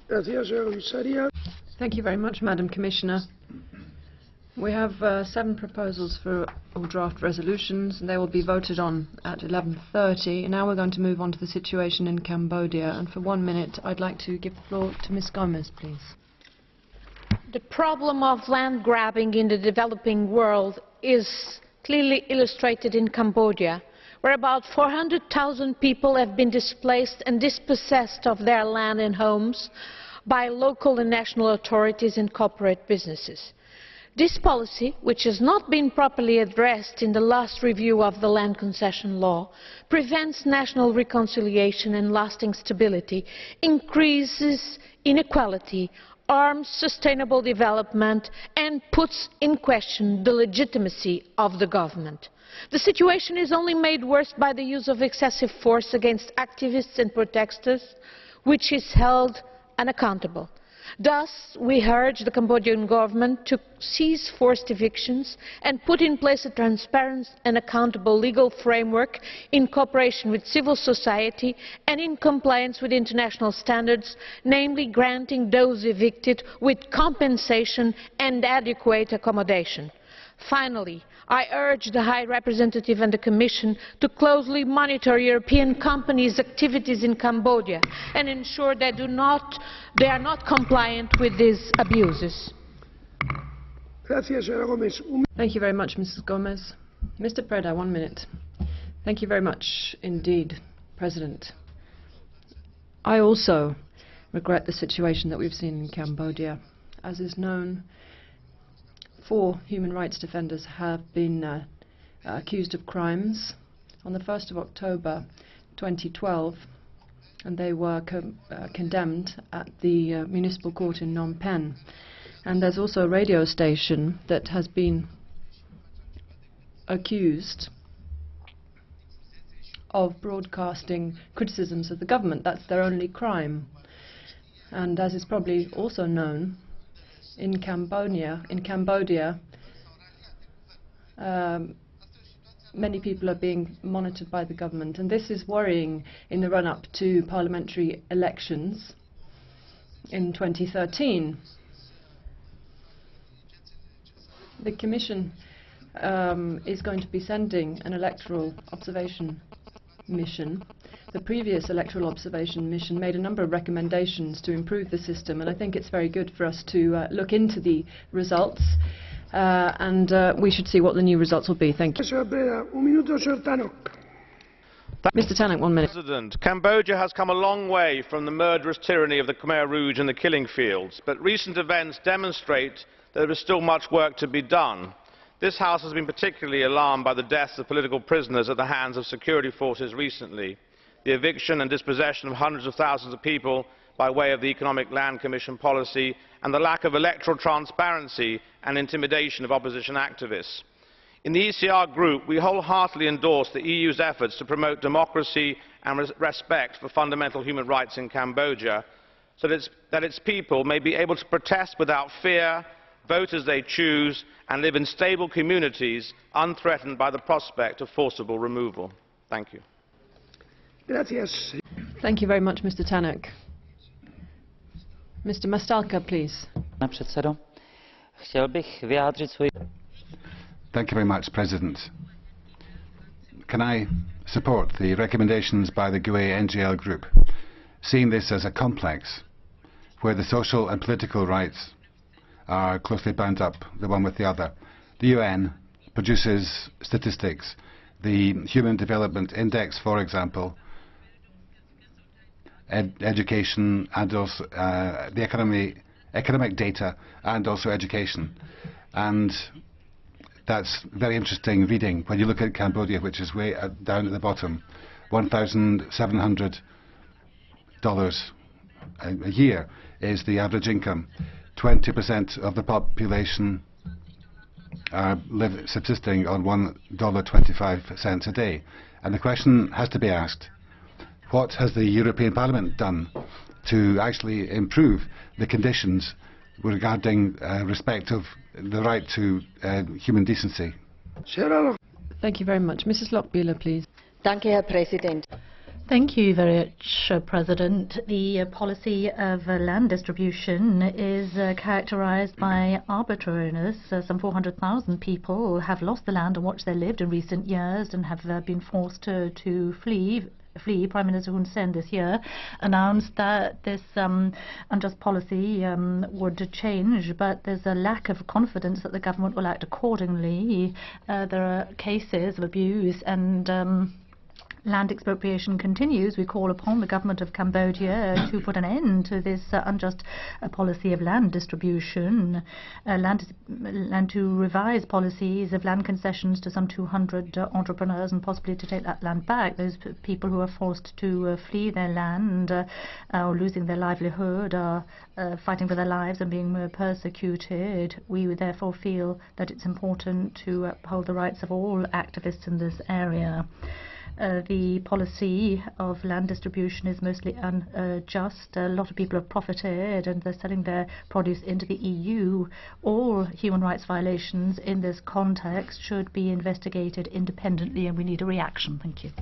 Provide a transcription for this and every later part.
Thank you very much, Madam Commissioner. We have 7 proposals for draft resolutions, and they will be voted on at 11:30. And now we're going to move on to the situation in Cambodia. And for 1 minute, I'd like to give the floor to Ms. Gomez, please. The problem of land grabbing in the developing world is clearly illustrated in Cambodia, where about 400,000 people have been displaced and dispossessed of their land and homes by local and national authorities and corporate businesses. This policy, which has not been properly addressed in the last review of the land concession law, prevents national reconciliation and lasting stability, increases inequality, harms sustainable development and puts in question the legitimacy of the government. The situation is only made worse by the use of excessive force against activists and protesters, which is held unaccountable. Thus, we urge the Cambodian government to cease forced evictions and put in place a transparent and accountable legal framework in cooperation with civil society and in compliance with international standards, namely granting those evicted with compensation and adequate accommodation. Finally, I urge the High Representative and the Commission to closely monitor European companies' activities in Cambodia and ensure they are not compliant with these abuses. Thank you very much, Mrs. Gomez. Mr. Preda, 1 minute. Thank you very much indeed, President. I also regret the situation that we've seen in Cambodia. As is known, 4 human rights defenders have been accused of crimes on the 1st of October 2012, and they were condemned at the municipal court in Phnom Penh. And there's also a radio station that has been accused of broadcasting criticisms of the government. That's their only crime. And as is probably also known, in Cambodia, many people are being monitored by the government, and this is worrying in the run-up to parliamentary elections in 2013. The Commission is going to be sending an electoral observation mission. The previous electoral observation mission made a number of recommendations to improve the system, and I think it's very good for us to look into the results, and we should see what the new results will be. Thank you. Mr. Tannock, 1 minute. President, Cambodia has come a long way from the murderous tyranny of the Khmer Rouge and the killing fields, but recent events demonstrate that there is still much work to be done. This House has been particularly alarmed by the deaths of political prisoners at the hands of security forces recently, the eviction and dispossession of hundreds of thousands of people by way of the Economic Land Commission policy, and the lack of electoral transparency and intimidation of opposition activists. In the ECR group, we wholeheartedly endorse the EU's efforts to promote democracy and respect for fundamental human rights in Cambodia, so that its people may be able to protest without fear, vote as they choose, and live in stable communities unthreatened by the prospect of forcible removal. Thank you. Thank you very much, Mr. Tannock. Mr. Mastalka, please. Thank you very much, President. Can I support the recommendations by the GUE NGL group, seeing this as a complex where the social and political rights are closely bound up, the one with the other. The UN produces statistics. The Human Development Index, for example, education and also the economic data and also education. And that's very interesting reading when you look at Cambodia, which is way down at the bottom, $1,700 a year is the average income. 20% of the population live subsisting on $1.25 a day. And the question has to be asked, what has the European Parliament done to actually improve the conditions regarding respect of the right to human decency? Thank you very much. Mrs. Lochbihler, please. Danke, Herr Präsident. Thank you very much, President. The policy of land distribution is characterized by arbitrariness. Some 400,000 people have lost the land on which they lived in recent years and have been forced to flee. Prime Minister Hun Sen this year announced that this unjust policy would change, but there's a lack of confidence that the government will act accordingly. There are cases of abuse and land expropriation continues. We call upon the government of Cambodia to put an end to this unjust policy of land distribution, land to revise policies of land concessions to some 200 entrepreneurs and possibly to take that land back. Those people who are forced to flee their land or losing their livelihood are fighting for their lives and being persecuted. We would therefore feel that it's important to uphold the rights of all activists in this area. The policy of land distribution is mostly unjust. A lot of people have profited and they're selling their produce into the EU. All human rights violations in this context should be investigated independently, and we need a reaction. Thank you.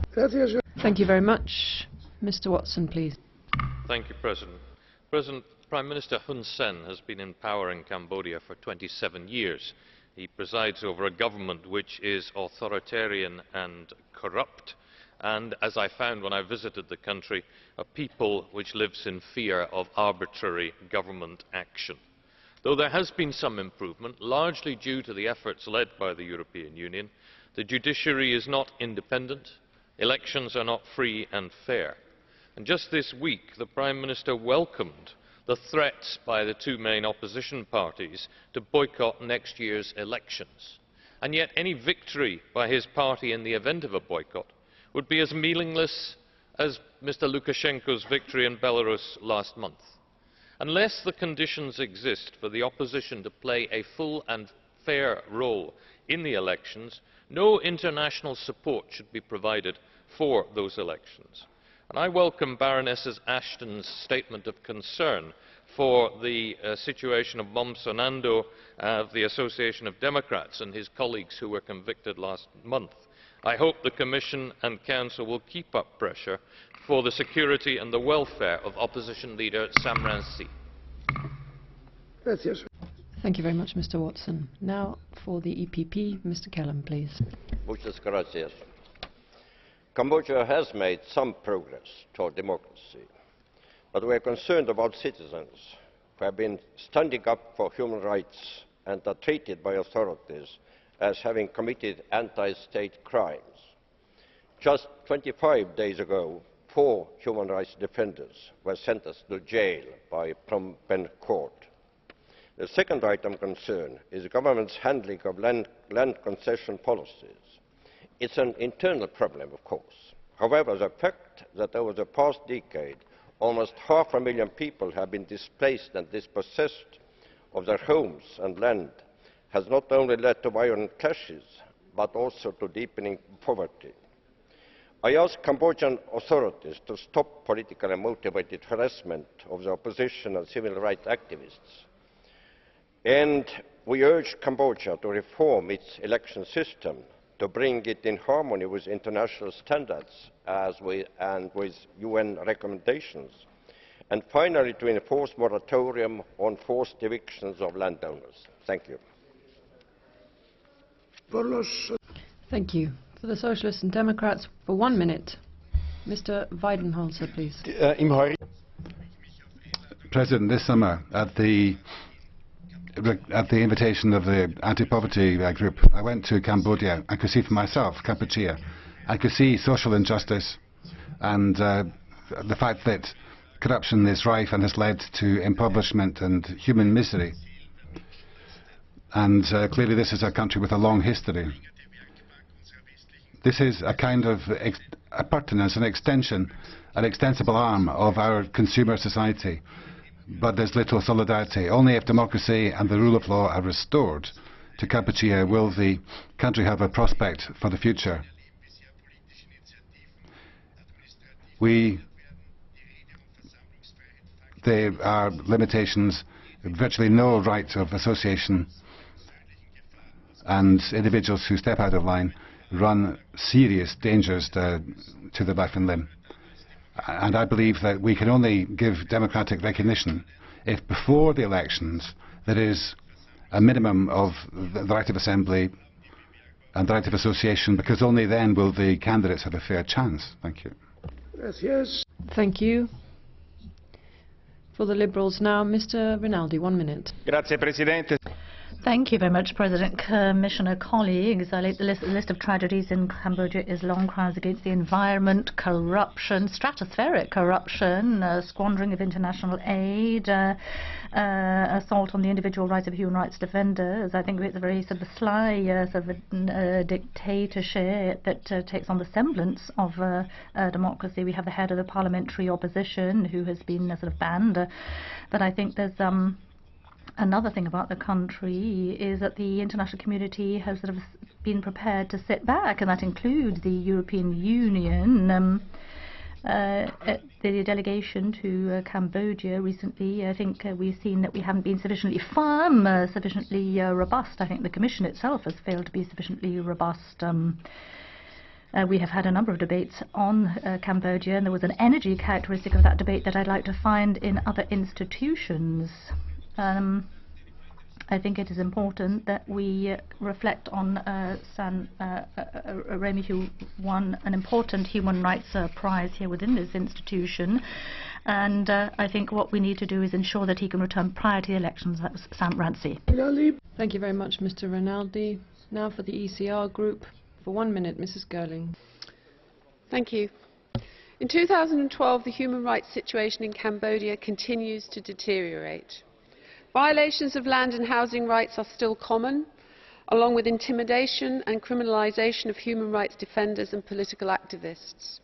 Thank you very much. Mr. Watson, please. Thank you, President. Prime Minister Hun Sen has been in power in Cambodia for 27 years. He presides over a government which is authoritarian and corrupt, and, as I found when I visited the country, a people which lives in fear of arbitrary government action. Though there has been some improvement, largely due to the efforts led by the European Union, the judiciary is not independent, elections are not free and fair. And just this week, the Prime Minister welcomed the threats by the two main opposition parties to boycott next year's elections. And yet any victory by his party in the event of a boycott would be as meaningless as Mr. Lukashenko's victory in Belarus last month. Unless the conditions exist for the opposition to play a full and fair role in the elections, no international support should be provided for those elections. And I welcome Baroness Ashton's statement of concern for the situation of Mom Sonando of the Association of Democrats and his colleagues who were convicted last month. I hope the Commission and Council will keep up pressure for the security and the welfare of opposition leader Sam Rainsy. Thank you very much, Mr. Watson. Now for the EPP, Mr. Kellam, please. Muchas gracias. Cambodia has made some progress toward democracy, but we are concerned about citizens who have been standing up for human rights and are treated by authorities as having committed anti-state crimes. Just 25 days ago, 4 human rights defenders were sentenced to jail by Phnom Penh court. The second item of concern is the government's handling of land concession policies. It's an internal problem, of course. However, the fact that over the past decade, almost 500,000 people have been displaced and dispossessed of their homes and land has not only led to violent clashes, but also to deepening poverty. I ask Cambodian authorities to stop politically motivated harassment of the opposition and civil rights activists. And we urge Cambodia to reform its election system to bring it in harmony with international standards and with UN recommendations. And finally, to enforce moratorium on forced evictions of landowners. Thank you. Thank you. For the Socialists and Democrats, for 1 minute, Mr. Weidenholzer, please. President, this summer, at the invitation of the anti-poverty group, I went to Cambodia. I could see for myself, Kampuchea. I could see social injustice and the fact that corruption is rife and has led to impoverishment and human misery. And clearly this is a country with a long history. This is a kind of appurtenance, an extension, an extensible arm of our consumer society. But there's little solidarity. Only if democracy and the rule of law are restored to Kampuchea will the country have a prospect for the future. There are limitations, virtually no right of association, and individuals who step out of line run serious dangers to their life and limb. And I believe that we can only give democratic recognition if before the elections there is a minimum of the right of assembly and the right of association, because only then will the candidates have a fair chance. Thank you. Gracias. Thank you. For the Liberals now, Mr. Rinaldi, 1 minute. Grazie, Presidente. Thank you very much, President. Commissioner, colleagues. The list of tragedies in Cambodia is long. Crimes against the environment, corruption, stratospheric corruption, squandering of international aid, assault on the individual rights of human rights defenders. I think it's a very sort of sly sort of dictatorship that takes on the semblance of democracy. We have the head of the parliamentary opposition who has been sort of banned. But I think there's another thing about the country is that the international community has sort of been prepared to sit back, and that includes the European Union. The delegation to Cambodia recently, I think we've seen that we haven't been sufficiently firm, sufficiently robust. I think the Commission itself has failed to be sufficiently robust. We have had a number of debates on Cambodia, and there was an energy characteristic of that debate that I'd like to find in other institutions. I think it is important that we reflect on San Remi, who won an important human rights prize here within this institution, and I think what we need to do is ensure that he can return prior to the elections. That was Sam Rancy. Thank you very much, Mr. Rinaldi. Now for the ECR group, for 1 minute, Mrs. Girling. Thank you. In 2012, the human rights situation in Cambodia continues to deteriorate. Violations of land and housing rights are still common, along with intimidation and criminalisation of human rights defenders and political activists.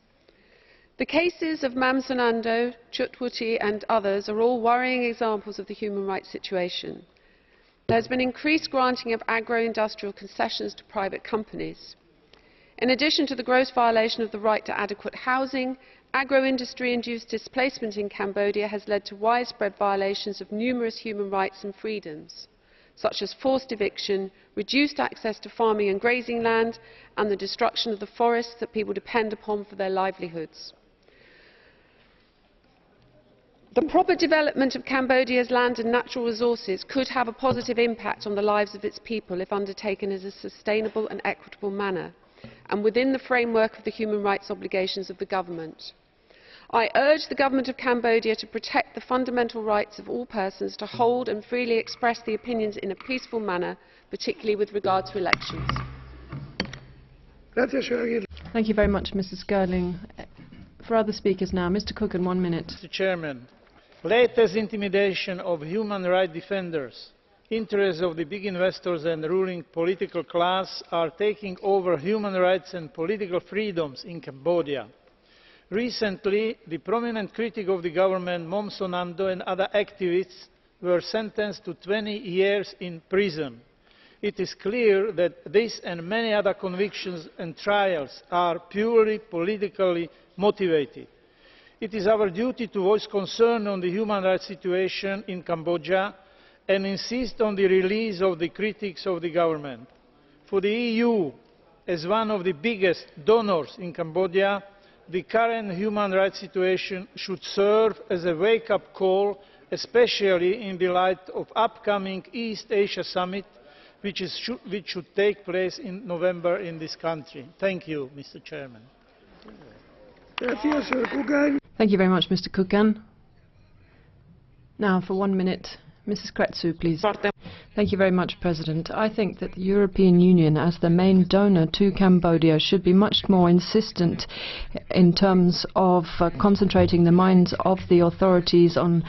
The cases of Mam Sonando, Chutwuti and others are all worrying examples of the human rights situation. There has been increased granting of agro-industrial concessions to private companies. In addition to the gross violation of the right to adequate housing, agro-industry-induced displacement in Cambodia has led to widespread violations of numerous human rights and freedoms, such as forced eviction, reduced access to farming and grazing land, and the destruction of the forests that people depend upon for their livelihoods. The proper development of Cambodia's land and natural resources could have a positive impact on the lives of its people if undertaken in a sustainable and equitable manner, and within the framework of the human rights obligations of the government. I urge the government of Cambodia to protect the fundamental rights of all persons to hold and freely express their opinions in a peaceful manner, particularly with regard to elections. Thank you very much, Mrs. Girling. For other speakers now, Mr. Cook, in 1 minute. Mr. Chairman, latest intimidation of human rights defenders, interests of the big investors and the ruling political class are taking over human rights and political freedoms in Cambodia. Recently, the prominent critic of the government, Mam Sonando, and other activists were sentenced to 20 years in prison. It is clear that this and many other convictions and trials are purely politically motivated. It is our duty to voice concern on the human rights situation in Cambodia and insist on the release of the critics of the government. For the EU, as one of the biggest donors in Cambodia, the current human rights situation should serve as a wake-up call, especially in the light of the upcoming East Asia Summit, which should take place in November in this country. Thank you, Mr. Chairman. Thank you very much, Mr. Kukan. Now, for 1 minute, Mrs. Kretsu, please. Thank you very much, President. I think that the European Union, as the main donor to Cambodia, should be much more insistent in terms of concentrating the minds of the authorities on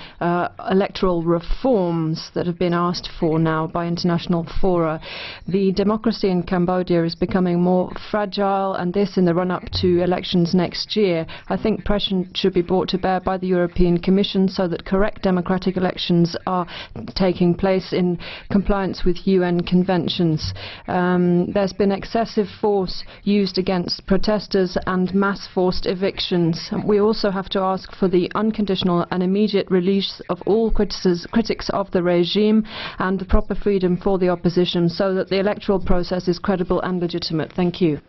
electoral reforms that have been asked for now by international fora. The democracy in Cambodia is becoming more fragile, and this in the run-up to elections next year. I think pressure should be brought to bear by the European Commission so that correct democratic elections are taking place in compliance with UN conventions. There's been excessive force used against protesters and mass forced evictions. We also have to ask for the unconditional and immediate release of all critics of the regime and the proper freedom for the opposition so that the electoral process is credible and legitimate. Thank you.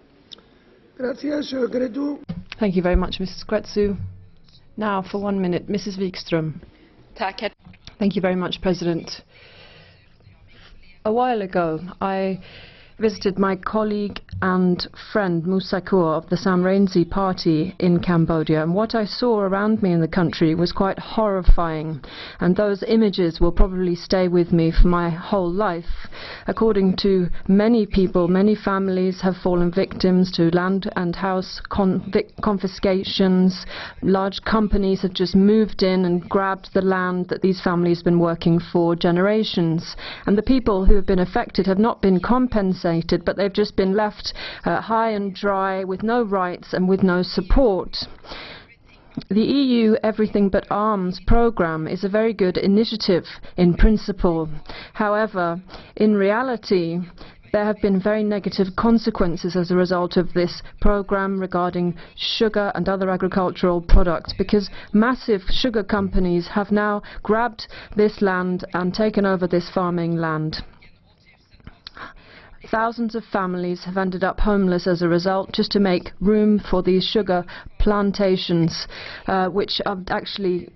Thank you very much, Mrs. Kretsu. Now, for 1 minute, Mrs. Wikström. Thank you very much, President. A while ago, I visited my colleague and friend Musa Kaur of the Sam Rainsy party in Cambodia, and what I saw around me in the country was quite horrifying, and those images will probably stay with me for my whole life. According to many people, many families have fallen victims to land and house confiscations. Large companies have just moved in and grabbed the land that these families have been working for generations, and the people who have been affected have not been compensated, but they've just been left high and dry with no rights and with no support. The EU Everything But Arms programme is a very good initiative in principle. However, in reality, there have been very negative consequences as a result of this programme regarding sugar and other agricultural products, because massive sugar companies have now grabbed this land and taken over this farming land. Thousands of families have ended up homeless as a result, just to make room for these sugar plantations, which are actually,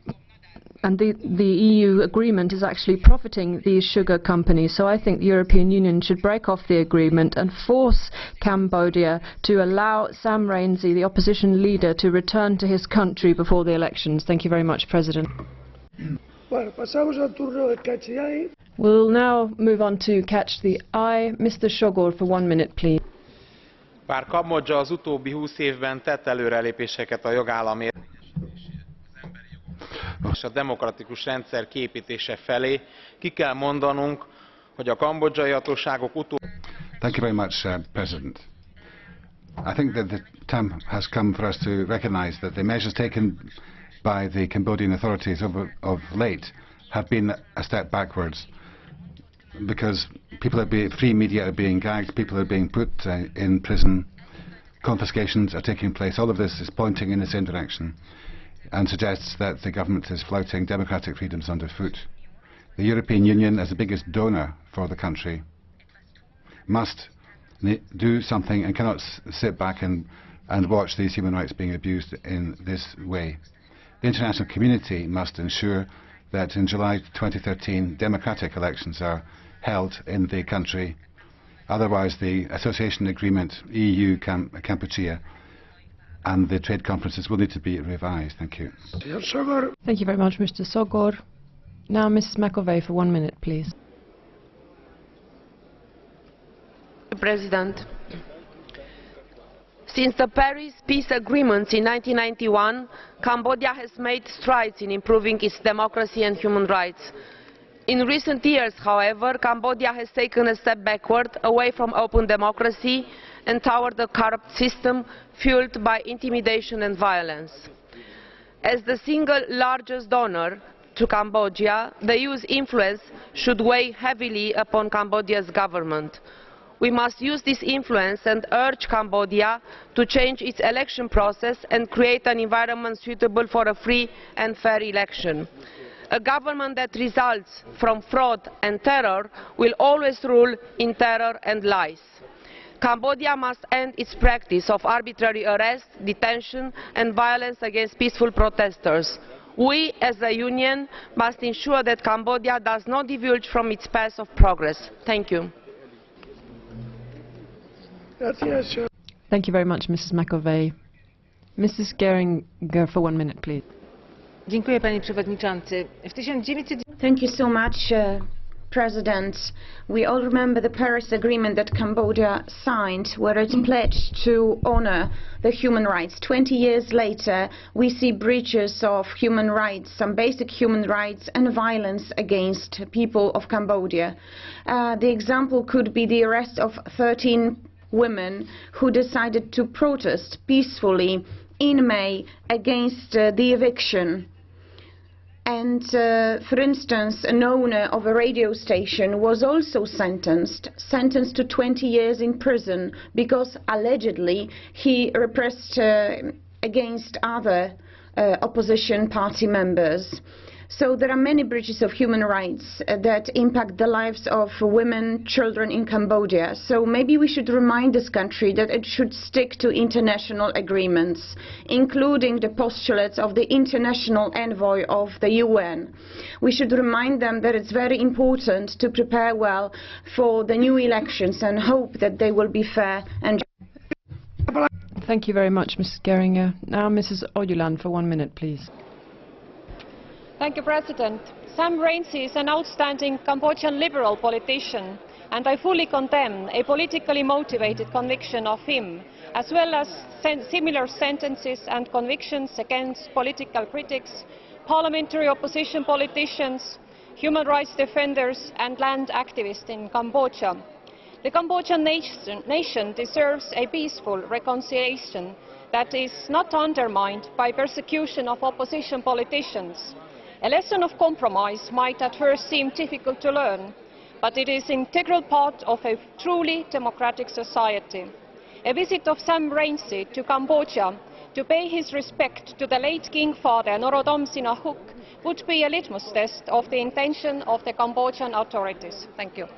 and the EU agreement is actually profiting these sugar companies. So I think the European Union should break off the agreement and force Cambodia to allow Sam Rainsy, the opposition leader, to return to his country before the elections. Thank you very much, President. We'll now move on to Catch the Eye. Mr. Sogor, for 1 minute, please. Bár Kambodzsa az utóbbi 20 évben tett előrelépéseket a jogállam és a demokratikus rendszer kiépítése felé, ki kell mondanunk, hogy a kambodzsai hatóságok Thank you very much, President. I think that the time has come for us to recognize that the measures taken by the Cambodian authorities of late have been a step backwards, because free media are being gagged, people are being put in prison, confiscations are taking place. All of this is pointing in the same direction and suggests that the government is flouting democratic freedoms underfoot. The European Union, as the biggest donor for the country, must do something and cannot sit back and watch these human rights being abused in this way. The international community must ensure that in July 2013 democratic elections are held in the country. Otherwise, the association agreement EU-Cambodia and the trade conferences will need to be revised. Thank you. Thank you very much, Mr. Sogor. Now, Mrs. McAvey, for 1 minute, please. President, since the Paris Peace Agreement in 1991, Cambodia has made strides in improving its democracy and human rights. In recent years, however, Cambodia has taken a step backward, away from open democracy and toward a corrupt system fueled by intimidation and violence. As the single largest donor to Cambodia, the EU's influence should weigh heavily upon Cambodia's government. We must use this influence and urge Cambodia to change its election process and create an environment suitable for a free and fair election. A government that results from fraud and terror will always rule in terror and lies. Cambodia must end its practice of arbitrary arrest, detention and violence against peaceful protesters. We, as a Union, must ensure that Cambodia does not divulge from its path of progress. Thank you. Thank you very much, Mrs. McAvey. Mrs. Geringer, for 1 minute, please. Dziękuję, panie przewodniczący. W 1900... Thank you so much, President. We all remember the Paris Agreement that Cambodia signed, where it pledged to honor the human rights. 20 years later, we see breaches of human rights, some basic human rights, and violence against people of Cambodia. The example could be the arrest of 13 women who decided to protest peacefully in May against the eviction. And, for instance, an owner of a radio station was also sentenced to 20 years in prison because allegedly he repressed against other opposition party members. So there are many breaches of human rights that impact the lives of women, children in Cambodia. So maybe we should remind this country that it should stick to international agreements, including the postulates of the International Envoy of the UN. We should remind them that it's very important to prepare well for the new elections and hope that they will be fair and just. Thank you very much, Mrs. Geringer. Now, Mrs. Ojuland, for 1 minute, please. Thank you, President. Sam Rainsy is an outstanding Cambodian liberal politician, and I fully condemn a politically motivated conviction of him, as well as similar sentences and convictions against political critics, parliamentary opposition politicians, human rights defenders and land activists in Cambodia. The Cambodian nation deserves a peaceful reconciliation that is not undermined by persecution of opposition politicians. A lesson of compromise might at first seem difficult to learn, but it is an integral part of a truly democratic society. A visit of Sam Rainsy to Cambodia to pay his respect to the late King Father Norodom Sihanouk would be a litmus test of the intention of the Cambodian authorities. Thank you.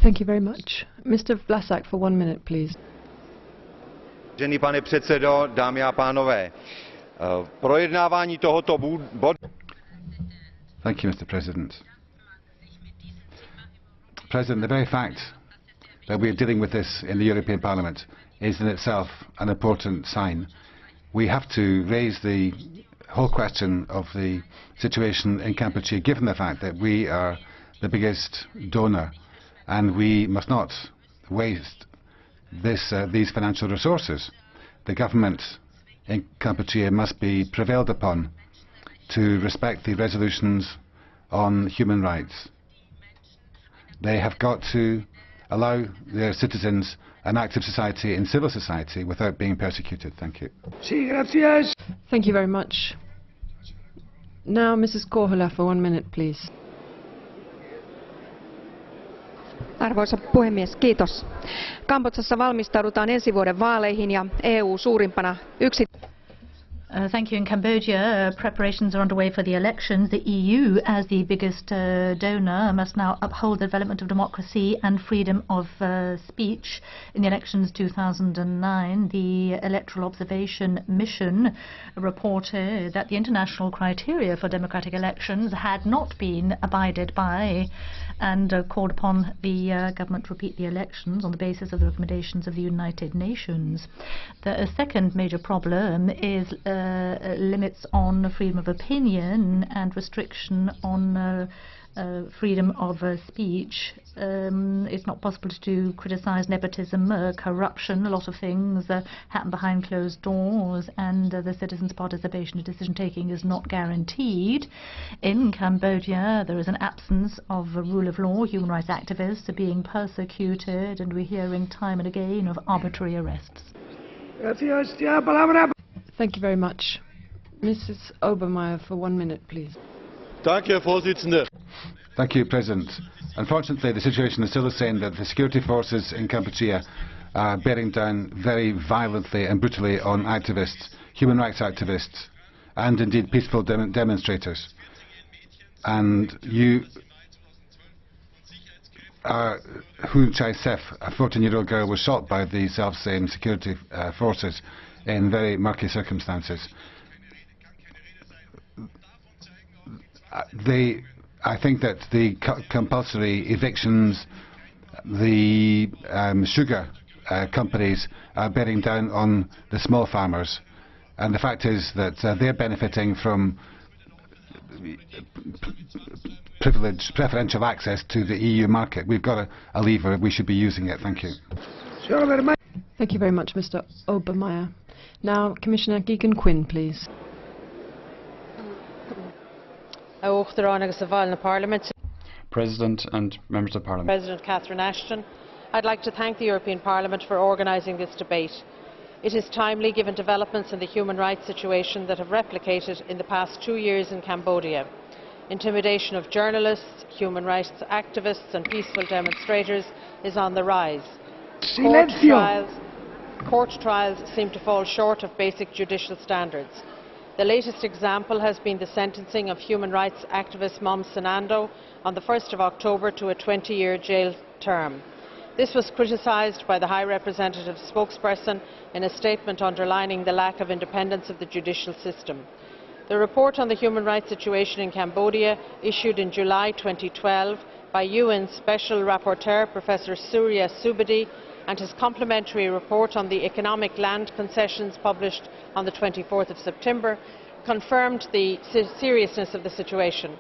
Thank you very much. Mr. Vlasak, for 1 minute, please. Vážený pane předsedo, dámy a pánové, projednávání tohoto bodu. Thank you, Mr. President. President, the very fact that we are dealing with this in the European Parliament is in itself an important sign. We have to raise the whole question of the situation in Cambodia, given the fact that we are the biggest donor, and we must not waste these financial resources. The government in Cambodia must be prevailed upon to respect the resolutions on human rights. They have got to allow their citizens an active society and civil society without being persecuted. Thank you. Thank you very much. Now, Mrs. Korhola, for 1 minute, please. Arvoisa puhemies, kiitos. Kambodžassa valmistaudutaan ensi vuoden vaaleihin ja EU suurimpana Thank you. In Cambodia, preparations are underway for the elections. The EU, as the biggest donor, must now uphold the development of democracy and freedom of speech. In the elections 2009, the Electoral Observation Mission reported that the international criteria for democratic elections had not been abided by, and called upon the government to repeat the elections on the basis of the recommendations of the United Nations. The second major problem is limits on freedom of opinion and restriction on freedom of speech. It's not possible to criticize nepotism, corruption. A lot of things happen behind closed doors, and the citizens' participation in decision-taking is not guaranteed. In Cambodia, there is an absence of rule of law. Human rights activists are being persecuted, and we're hearing time and again of arbitrary arrests. Thank you very much. Mrs. Obermeier, for 1 minute, please. Thank you, President. Unfortunately, the situation is still the same, that the security forces in Cambodia are bearing down very violently and brutally on activists, human rights activists, and indeed peaceful demonstrators. And Hu Chai-sef, a 14-year-old girl, was shot by the self-same security forces in very murky circumstances. I think that the compulsory evictions, the sugar companies are bearing down on the small farmers, and the fact is that they're benefiting from preferential access to the EU market. We've got a lever, we should be using it. Thank you. Thank you very much, Mr. Obermeier. Now, Commissioner Geoghegan-Quinn, please. President and members of Parliament. President Catherine Ashton, I'd like to thank the European Parliament for organising this debate. It is timely given developments in the human rights situation that have replicated in the past 2 years in Cambodia. Intimidation of journalists, human rights activists and peaceful demonstrators is on the rise. Court trials seem to fall short of basic judicial standards. The latest example has been the sentencing of human rights activist Mom Sanando on the 1st of October to a 20-year jail term. This was criticised by the High Representative's spokesperson in a statement underlining the lack of independence of the judicial system. The report on the human rights situation in Cambodia, issued in July 2012 by UN Special Rapporteur Professor Surya Subedi, and his complementary report on the economic land concessions published on the 24th of September, confirmed the seriousness of the situation.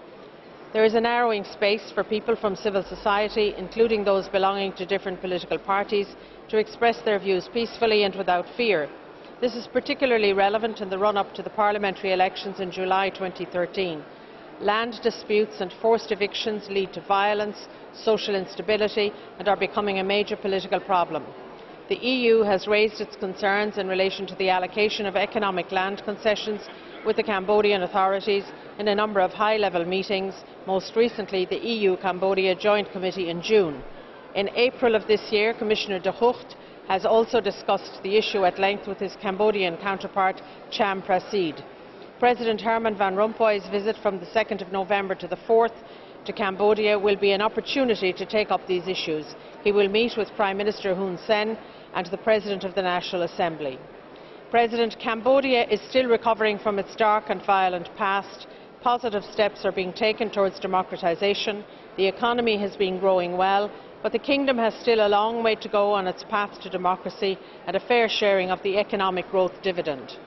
There is a narrowing space for people from civil society, including those belonging to different political parties, to express their views peacefully and without fear. This is particularly relevant in the run-up to the parliamentary elections in July 2013. Land disputes and forced evictions lead to violence, social instability, and are becoming a major political problem. The EU has raised its concerns in relation to the allocation of economic land concessions with the Cambodian authorities in a number of high-level meetings, most recently the EU-Cambodia Joint Committee in June. In April of this year, Commissioner de Gucht has also discussed the issue at length with his Cambodian counterpart, Cham Prasidh. President Herman Van Rompuy's visit from the 2nd of November to the 4th to Cambodia will be an opportunity to take up these issues. He will meet with Prime Minister Hun Sen and the President of the National Assembly. Cambodia is still recovering from its dark and violent past. Positive steps are being taken towards democratisation. The economy has been growing well, but the kingdom has still a long way to go on its path to democracy and a fair sharing of the economic growth dividend.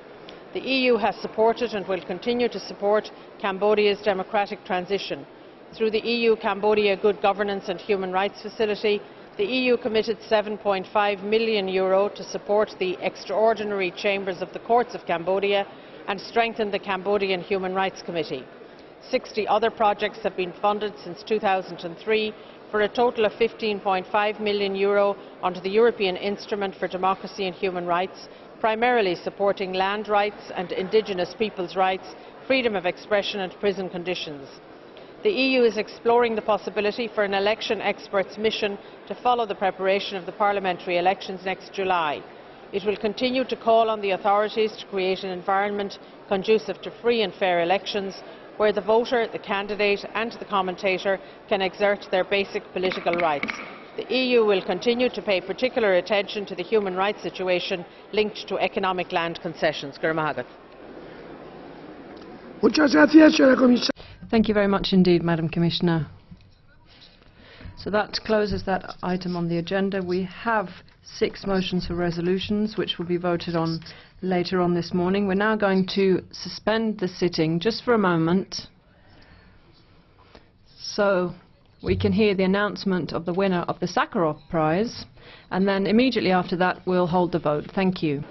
The EU has supported and will continue to support Cambodia's democratic transition. Through the EU-Cambodia Good Governance and Human Rights Facility, the EU committed €7.5 million to support the extraordinary chambers of the courts of Cambodia and strengthen the Cambodian Human Rights Committee. 60 other projects have been funded since 2003 for a total of €15.5 million under the European Instrument for Democracy and Human Rights, primarily supporting land rights and indigenous peoples' rights, freedom of expression and prison conditions. The EU is exploring the possibility for an election experts mission to follow the preparation of the parliamentary elections next July. It will continue to call on the authorities to create an environment conducive to free and fair elections, where the voter, the candidate and the commentator can exert their basic political rights. The EU will continue to pay particular attention to the human rights situation linked to economic land concessions. Thank you very much indeed, Madam Commissioner. So that closes that item on the agenda. We have 6 motions for resolutions which will be voted on later on this morning. We're now going to suspend the sitting just for a moment so we can hear the announcement of the winner of the Sakharov Prize, and then immediately after that we'll hold the vote. Thank you.